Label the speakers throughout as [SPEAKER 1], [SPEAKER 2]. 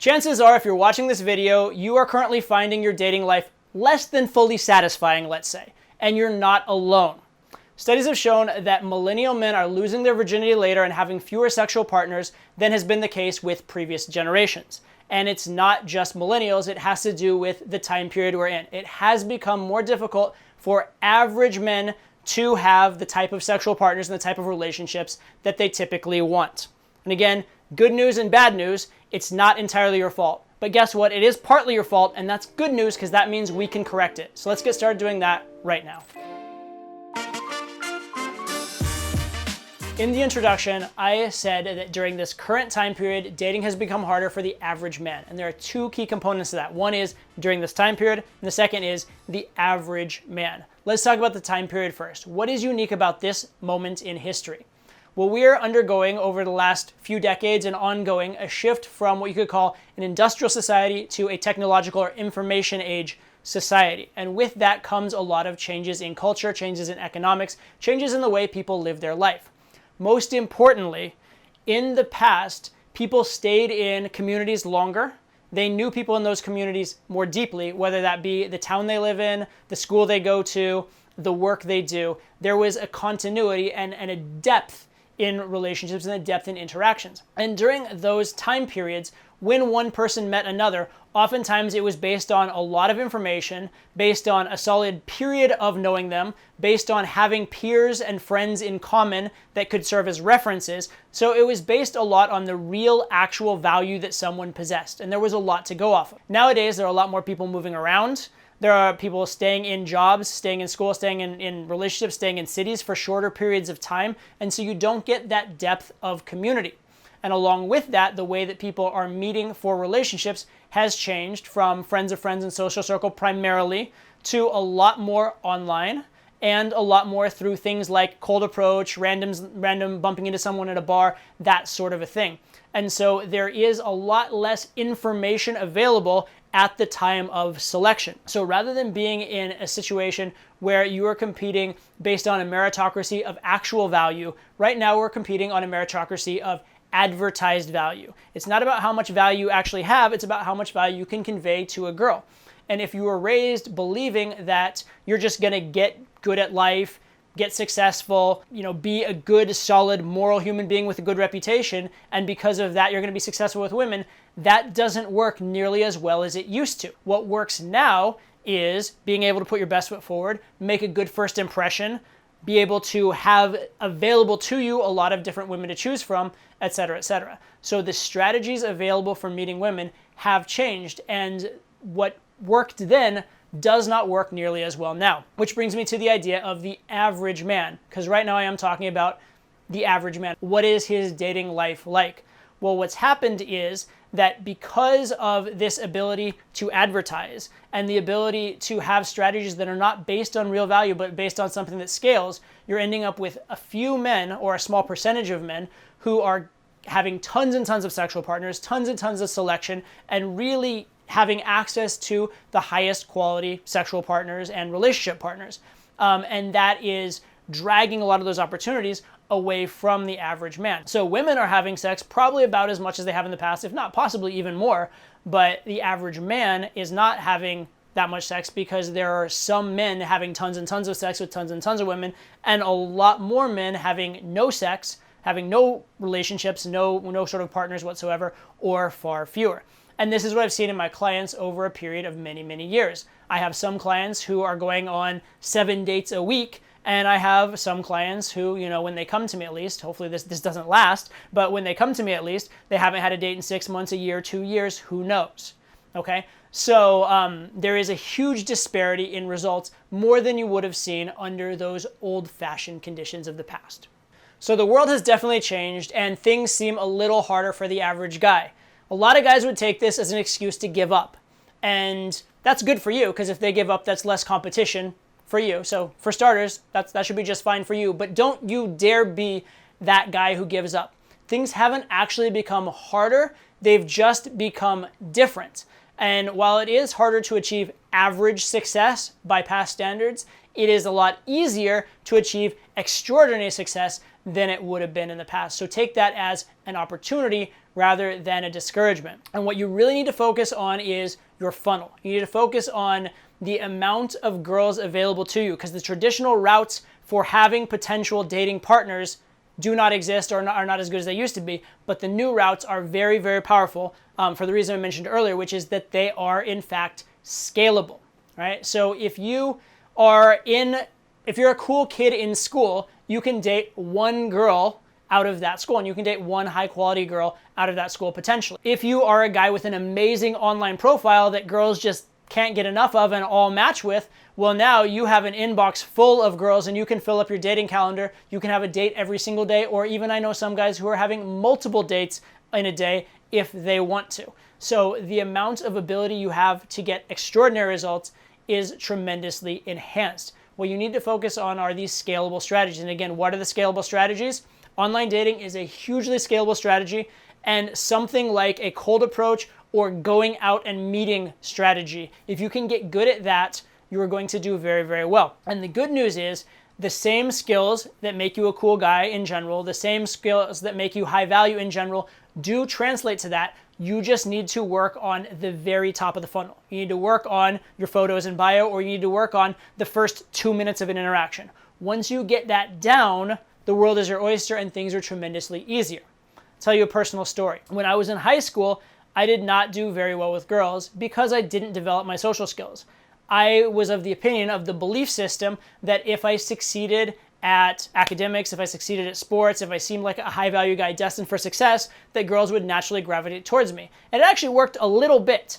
[SPEAKER 1] Chances are, if you're watching this video, you are currently finding your dating life less than fully satisfying, let's say, and you're not alone. Studies have shown that millennial men are losing their virginity later and having fewer sexual partners than has been the case with previous generations. And it's not just millennials, it has to do with the time period we're in. It has become more difficult for average men to have the type of sexual partners and the type of relationships that they typically want. And again, good news and bad news, it's not entirely your fault. But guess what? It is partly your fault, and that's good news because that means we can correct it. So let's get started doing that right now. In the introduction, I said that during this current time period, dating has become harder for the average man. And there are two key components to that. One is during this time period, and the second is the average man. Let's talk about the time period first. What is unique about this moment in history? Well, we're undergoing over the last few decades and ongoing a shift from what you could call an industrial society to a technological or information age society. And with that comes a lot of changes in culture, changes in economics, changes in the way people live their life. Most importantly, in the past, people stayed in communities longer. They knew people in those communities more deeply, whether that be the town they live in, the school they go to, the work they do. There was a continuity and a depth in relationships and a depth in interactions. And during those time periods, when one person met another, oftentimes it was based on a lot of information, based on a solid period of knowing them, based on having peers and friends in common that could serve as references. So it was based a lot on the real actual value that someone possessed. And there was a lot to go off of. Nowadays, there are a lot more people moving around. There are people staying in jobs, staying in school, staying in relationships, staying in cities for shorter periods of time. And so you don't get that depth of community. And along with that, the way that people are meeting for relationships has changed from friends of friends and social circle primarily to a lot more online and a lot more through things like cold approach, random bumping into someone at a bar, that sort of a thing. And so there is a lot less information available at the time of selection. So rather than being in a situation where you are competing based on a meritocracy of actual value, right now we're competing on a meritocracy of advertised value. It's not about how much value you actually have, it's about how much value you can convey to a girl. And if you were raised believing that you're just gonna get good at life, get successful, be a good, solid, moral human being with a good reputation, and because of that you're gonna be successful with women, that doesn't work nearly as well as it used to. What works now is being able to put your best foot forward, make a good first impression, be able to have available to you a lot of different women to choose from, etc., etc. So the strategies available for meeting women have changed, and what worked then does not work nearly as well now. Which brings me to the idea of the average man, because right now I am talking about the average man. What is his dating life like? Well, what's happened is that because of this ability to advertise and the ability to have strategies that are not based on real value but based on something that scales, you're ending up with a few men or a small percentage of men who are having tons and tons of sexual partners, tons and tons of selection, and really having access to the highest quality sexual partners and relationship partners. And that is dragging a lot of those opportunities away from the average man. So women are having sex probably about as much as they have in the past, if not possibly even more, but the average man is not having that much sex because there are some men having tons and tons of sex with tons and tons of women, and a lot more men having no sex, having no relationships, no sort of partners whatsoever, or far fewer. And this is what I've seen in my clients over a period of many, many years. I have some clients who are going on 7 dates a week, and I have some clients who, when they come to me at least, hopefully this doesn't last, but when they come to me at least, they haven't had a date in 6 months, a year, 2 years, who knows? Okay? So there is a huge disparity in results, more than you would have seen under those old-fashioned conditions of the past. So the world has definitely changed, and things seem a little harder for the average guy. A lot of guys would take this as an excuse to give up. And that's good for you, because if they give up, that's less competition for you. So for starters, that should be just fine for you. But don't you dare be that guy who gives up. Things haven't actually become harder. They've just become different. And while it is harder to achieve average success by past standards, it is a lot easier to achieve extraordinary success than it would have been in the past. So take that as an opportunity rather than a discouragement. And what you really need to focus on is your funnel. You need to focus on the amount of girls available to you, because the traditional routes for having potential dating partners do not exist, or are not as good as they used to be. But the new routes are very, very powerful for the reason I mentioned earlier, which is that they are in fact scalable, right? So if you're a cool kid in school, you can date one girl out of that school, and you can date one high quality girl out of that school potentially. If you are a guy with an amazing online profile that girls just can't get enough of and all match with, well, now you have an inbox full of girls and you can fill up your dating calendar. You can have a date every single day, or even I know some guys who are having multiple dates in a day if they want to. So the amount of ability you have to get extraordinary results is tremendously enhanced. What you need to focus on are these scalable strategies. And again, what are the scalable strategies? Online dating is a hugely scalable strategy, and something like a cold approach or going out and meeting strategy, if you can get good at that, you are going to do very, very well. And the good news is the same skills that make you a cool guy in general, the same skills that make you high value in general, do translate to that. You just need to work on the very top of the funnel. You need to work on your photos and bio, or you need to work on the first 2 minutes of an interaction. Once you get that down, the world is your oyster and things are tremendously easier. I'll tell you a personal story. When I was in high school, I did not do very well with girls because I didn't develop my social skills. I was of the opinion, of the belief system, that if I succeeded at academics, if I succeeded at sports, if I seemed like a high value guy destined for success, that girls would naturally gravitate towards me. And it actually worked a little bit.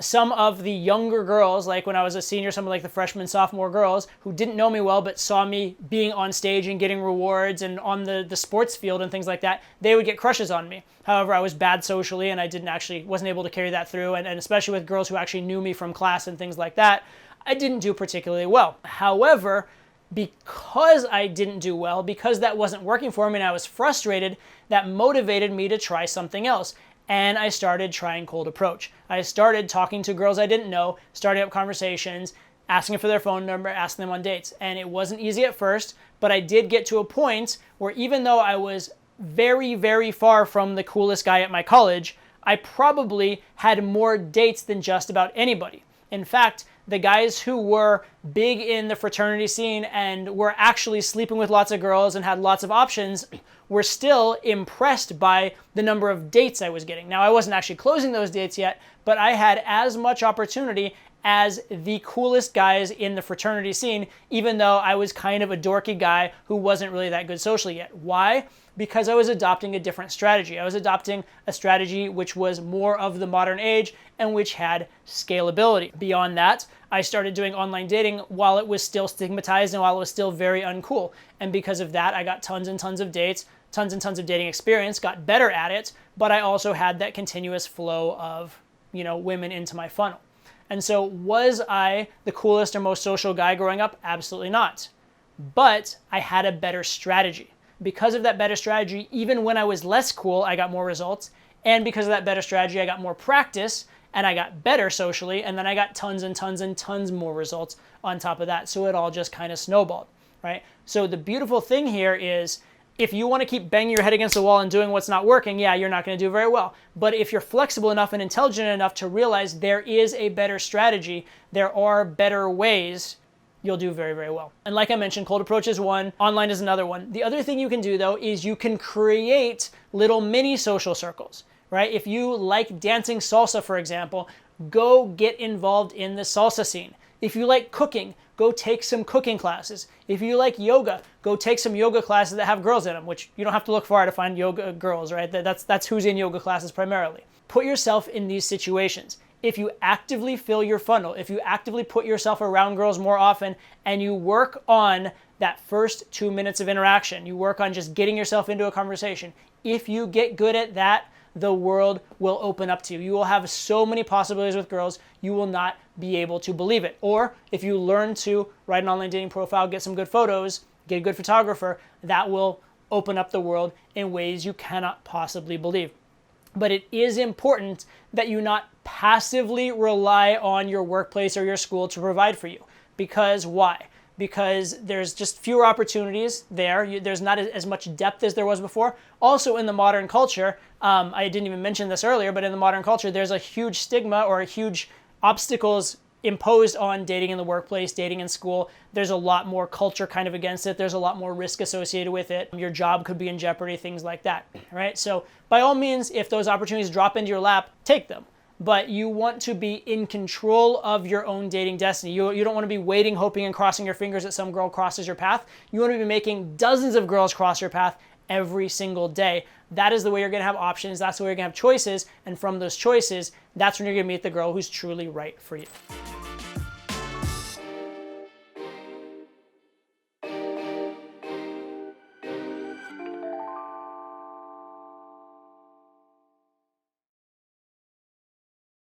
[SPEAKER 1] Some of the younger girls, like when I was a senior, some of like the freshman, sophomore girls who didn't know me well but saw me being on stage and getting rewards and on the sports field and things like that, they would get crushes on me. However, I was bad socially and I wasn't able to carry that through, and especially with girls who actually knew me from class and things like that, I didn't do particularly well. However, because I didn't do well, because that wasn't working for me and I was frustrated, that motivated me to try something else. And I started trying cold approach. I started talking to girls I didn't know, starting up conversations, asking for their phone number, asking them on dates. And it wasn't easy at first, but I did get to a point where even though I was very, very far from the coolest guy at my college, I probably had more dates than just about anybody. In fact, the guys who were big in the fraternity scene and were actually sleeping with lots of girls and had lots of options were still impressed by the number of dates I was getting. Now, I wasn't actually closing those dates yet, but I had as much opportunity as the coolest guys in the fraternity scene, even though I was kind of a dorky guy who wasn't really that good socially yet. Why? Because I was adopting a different strategy. I was adopting a strategy which was more of the modern age and which had scalability. Beyond that, I started doing online dating while it was still stigmatized and while it was still very uncool. And because of that, I got tons and tons of dates, tons and tons of dating experience, got better at it, but I also had that continuous flow of, women into my funnel. And so was I the coolest or most social guy growing up? Absolutely not. But I had a better strategy. Because of that better strategy, even when I was less cool, I got more results. And because of that better strategy, I got more practice and I got better socially. And then I got tons and tons and tons more results on top of that. So it all just kind of snowballed, right? So the beautiful thing here is, if you want to keep banging your head against the wall and doing what's not working, yeah, you're not going to do very well. But if you're flexible enough and intelligent enough to realize there is a better strategy, there are better ways, you'll do very, very well. And like I mentioned, cold approach is one, online is another one. The other thing you can do though is you can create little mini social circles, right? If you like dancing salsa, for example, go get involved in the salsa scene. If you like cooking, go take some cooking classes. If you like yoga, go take some yoga classes that have girls in them, which you don't have to look far to find yoga girls, right? That's who's in yoga classes primarily. Put yourself in these situations. If you actively fill your funnel, if you actively put yourself around girls more often and you work on that first 2 minutes of interaction, you work on just getting yourself into a conversation. If you get good at that, the world will open up to you. You will have so many possibilities with girls, you will not be able to believe it. Or if you learn to write an online dating profile, get some good photos, get a good photographer, that will open up the world in ways you cannot possibly believe. But it is important that you not passively rely on your workplace or your school to provide for you. Because why? because there's just fewer opportunities there. There's not as much depth as there was before. Also in the modern culture, I didn't even mention this earlier, but in the modern culture, there's a huge stigma or a huge obstacles imposed on dating in the workplace, dating in school. There's a lot more culture kind of against it. There's a lot more risk associated with it. Your job could be in jeopardy, things like that, right? So by all means, if those opportunities drop into your lap, take them. But you want to be in control of your own dating destiny. You don't want to be waiting, hoping, and crossing your fingers that some girl crosses your path. You want to be making dozens of girls cross your path every single day. That is the way you're going to have options. That's the way you're going to have choices. And from those choices, that's when you're going to meet the girl who's truly right for you.